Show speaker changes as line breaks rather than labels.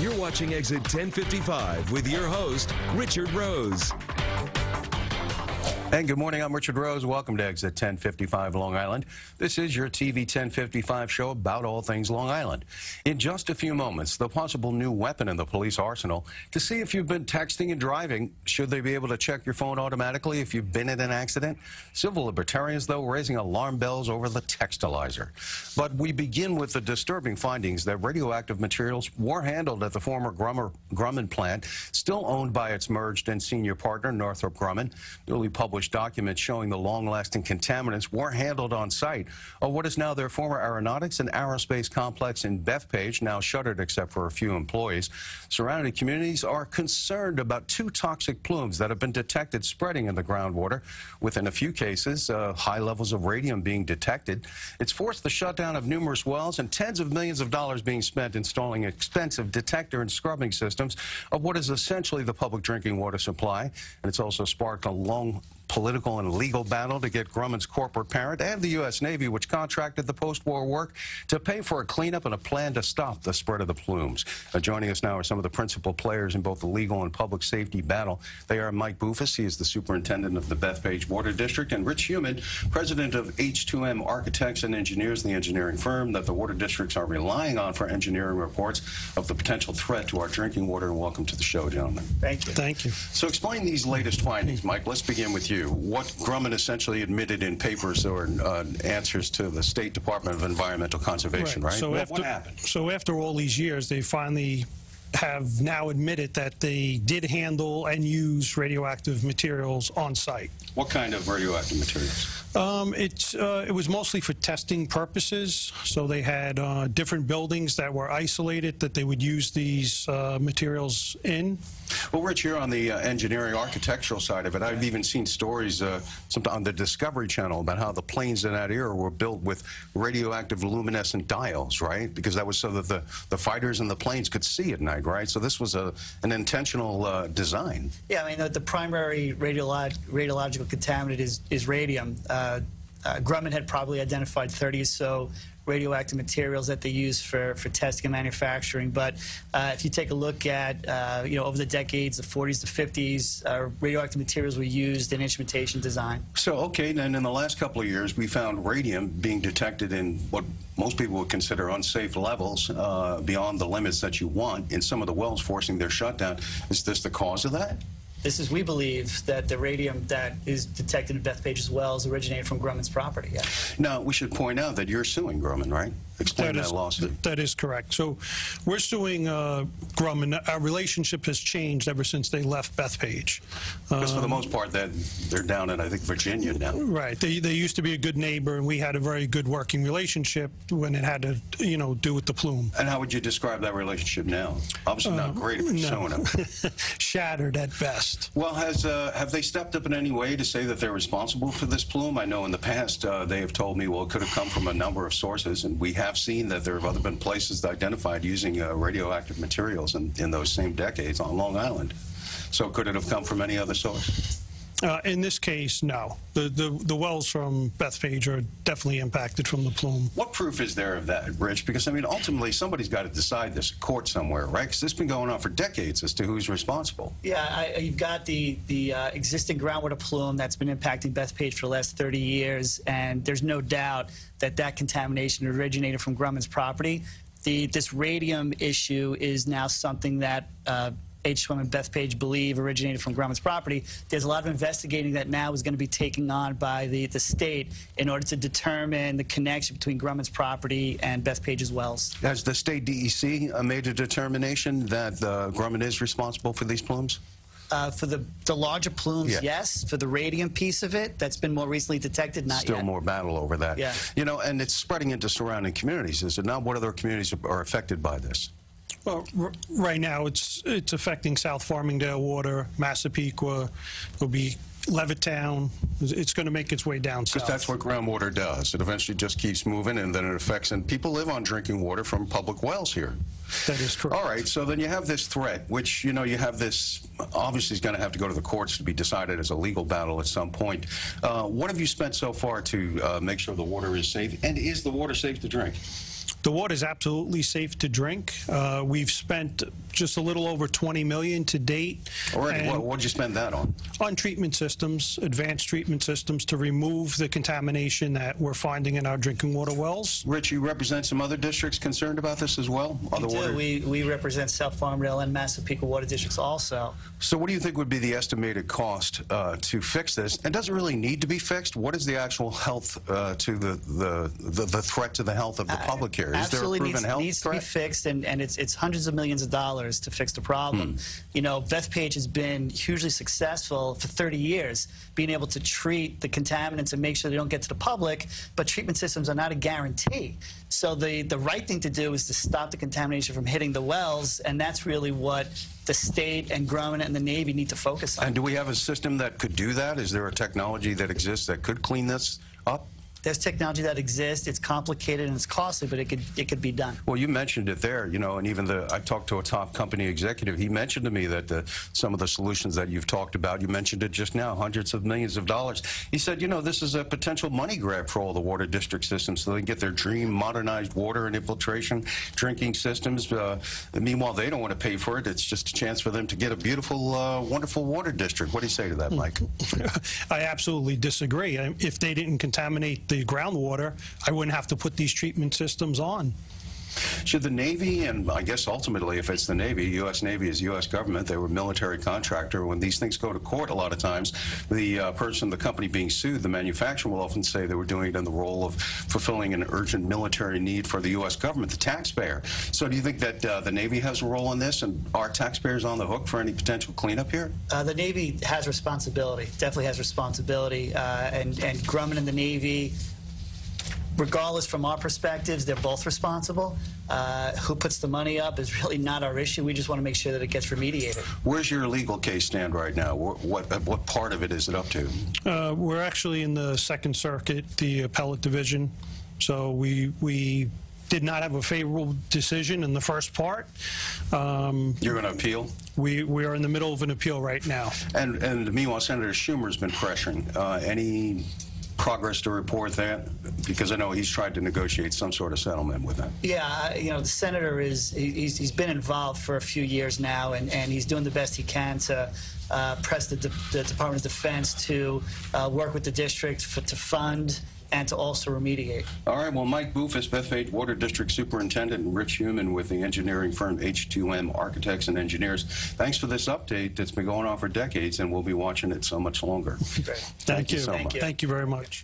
You're watching Exit 1055 with your host, Richard Rose.
Hey, good morning. I'm Richard Rose. Welcome to Exit 1055 Long Island. This is your TV 1055 show about all things Long Island. In just a few moments, the possible new weapon in the police arsenal to see if you've been texting and driving. Should they be able to check your phone automatically if you've been in an accident? Civil libertarians, though, raising alarm bells over the textilizer. But we begin with the disturbing findings that radioactive materials were handled at the former Grumman plant, still owned by its merged and senior partner, Northrop Grumman. Newly published documents showing the long-lasting contaminants were handled on site of what is now their former aeronautics and aerospace complex in Bethpage, now shuttered except for a few employees. Surrounding communities are concerned about two toxic plumes that have been detected spreading in the groundwater, with in a few cases high levels of radium being detected. It's forced the shutdown of numerous wells and tens of millions of dollars being spent installing expensive detector and scrubbing systems of what is essentially the public drinking water supply. And it's also sparked a long political and legal battle to get Grumman's corporate parent and the U.S. Navy, which contracted the post-war work, to pay for a cleanup and a plan to stop the spread of the plumes. Joining us now are some of the principal players in both the legal and public safety battle. They are Mike Bufus, he is the superintendent of the Bethpage Water District, and Rich Heumann, president of H2M Architects and Engineers, the engineering firm that the water districts are relying on for engineering reports of the potential threat to our drinking water. And welcome to the show, gentlemen.
Thank you.
Thank you.
So explain these latest findings, Mike. Let's begin with you. What Grumman essentially admitted in papers or answers to the State Department of Environmental Conservation, right?
So
what happened?
So after all these years, they finally have now admitted that they did handle and use radioactive materials on site.
What kind of radioactive materials?
It was mostly for testing purposes. So they had different buildings that were isolated that they would use these materials in.
Well, Rich, you're on the engineering architectural side of it. I've even seen stories on the Discovery Channel about how the planes in that era were built with radioactive luminescent dials, right? Because that was so that the fighters and the planes could see at night, right? So this was an intentional design.
Yeah, I mean, the primary radiological contaminant is radium. Grumman had probably identified 30 or so radioactive materials that they use for testing and manufacturing. But if you take a look at, over the decades, the 40s to 50s, radioactive materials were used in instrumentation design.
So, okay, then in the last couple of years, we found radium being detected in what most people would consider unsafe levels, beyond the limits that you want in some of the wells, forcing their shutdown. Is this the cause of that?
We believe that the radium that is detected in Bethpage's wells originated from Grumman's property. Yeah.
Now, we should point out that you're suing Grumman, right? Explain that lawsuit.
That is correct. So we're suing Grumman. Our relationship has changed ever since they left Bethpage.
Because for the most part, they're down in, I think, Virginia now.
Right. They used to be a good neighbor, and we had a very good working relationship when it had to, do with the plume.
And how would you describe that relationship now? Obviously not great if you're suing them.
Shattered at best.
Well, have they stepped up in any way to say that they're responsible for this plume? I know in the past they have told me, well, it could have come from a number of sources, and we have seen that there have been places identified using radioactive materials in those same decades on Long Island. So could it have come from any other source?
In this case, no. The wells from Bethpage are definitely impacted from the plume.
What proof is there of that, Rich? Because, I mean, ultimately, somebody's got to decide this in court somewhere, right? Because this has been going on for decades as to who's responsible.
Yeah, you've got the existing groundwater plume that's been impacting Bethpage for the last 30 years, and there's no doubt that that contamination originated from Grumman's property. This radium issue is now something that H2M and Bethpage believe originated from Grumman's property. There's a lot of investigating that now is going to be taken on by the state in order to determine the connection between Grumman's property and Bethpage's wells.
Has the state DEC made a determination that Grumman is responsible for these plumes?
For the larger plumes, yes. For the radium piece of it, that's been more recently detected, not yet.
Still more battle over that.
Yeah.
And it's spreading into surrounding communities, is it not? What other communities are affected by this?
Well, right now it's affecting South Farmingdale water, Massapequa, will be Levittown. It's going to make its way down south.
Because that's what groundwater does. It eventually just keeps moving, and then it affects, and people live on drinking water from public wells here.
That is correct.
All right, so then you have this threat, which, you have this, obviously is going to have to go to the courts to be decided as a legal battle at some point. What have you spent so far to make sure the water is safe, and is the water safe to drink?
The water is absolutely safe to drink. We've spent just a little over $20 million to date.
Already, what did you spend that on?
On treatment systems, advanced treatment systems, to remove the contamination that we're finding in our drinking water wells.
Rich, you represent some other districts concerned about this as well?
We represent South Farmdale and Massapequa water districts also.
So what do you think would be the estimated cost to fix this? And does it really need to be fixed? What is the actual health to the threat to the health of the public here? Is there a proven health
needs to
threat?
be fixed, and it's hundreds of millions of dollars to fix the problem. You know, Bethpage has been hugely successful for 30 years, being able to treat the contaminants and make sure they don't get to the public, but treatment systems are not a guarantee. So the right thing to do is to stop the contamination from hitting the wells, and that's really what the state and Grumman and the Navy need to focus on.
And do we have a system that could do that? Is there a technology that exists that could clean this up?
There's technology that exists. It's complicated and it's costly, but it could be done.
Well, you mentioned it there, you know, and even I talked to a top company executive. He mentioned to me that some of the solutions that you've talked about, you mentioned it just now, hundreds of millions of dollars. He said, you know, this is a potential money grab for all the water district systems so they can get their dream modernized water and infiltration drinking systems. Meanwhile, they don't want to pay for it. It's just a chance for them to get a beautiful, wonderful water district. What do you say to that, Mike?
I absolutely disagree. If they didn't contaminate the groundwater, I wouldn't have to put these treatment systems on.
Should the Navy, and I guess ultimately if it's the Navy, U.S. Navy is U.S. government, they were a military contractor. When these things go to court, a lot of times, the company being sued, the manufacturer will often say they were doing it in the role of fulfilling an urgent military need for the U.S. government, the taxpayer. So do you think that the Navy has a role in this, and are taxpayers on the hook for any potential cleanup here?
The Navy has responsibility, definitely has responsibility, and Grumman and the Navy, regardless from our perspectives, they're both responsible. Who puts the money up is really not our issue. We just want to make sure that it gets remediated.
Where's your legal case stand right now? What part of it is it up to?
We're actually in the Second Circuit, the appellate division. So we did not have a favorable decision in the first part.
You're going to appeal?
We are in the middle of an appeal right now.
And meanwhile, Senator Schumer's been pressuring. Any progress to report that? Because I know he's tried to negotiate some sort of settlement with them.
Yeah, you know, the senator he's been involved for a few years now, and he's doing the best he can to press the Department of Defense to work with the district to fund and to also remediate.
All right, well, Mike Bufus, Bethpage Water District Superintendent, and Rich Human with the engineering firm H2M Architects and Engineers. Thanks for this update that's been going on for decades, and we'll be watching it so much longer.
Great.
Thank you
so much.
Thank you very much.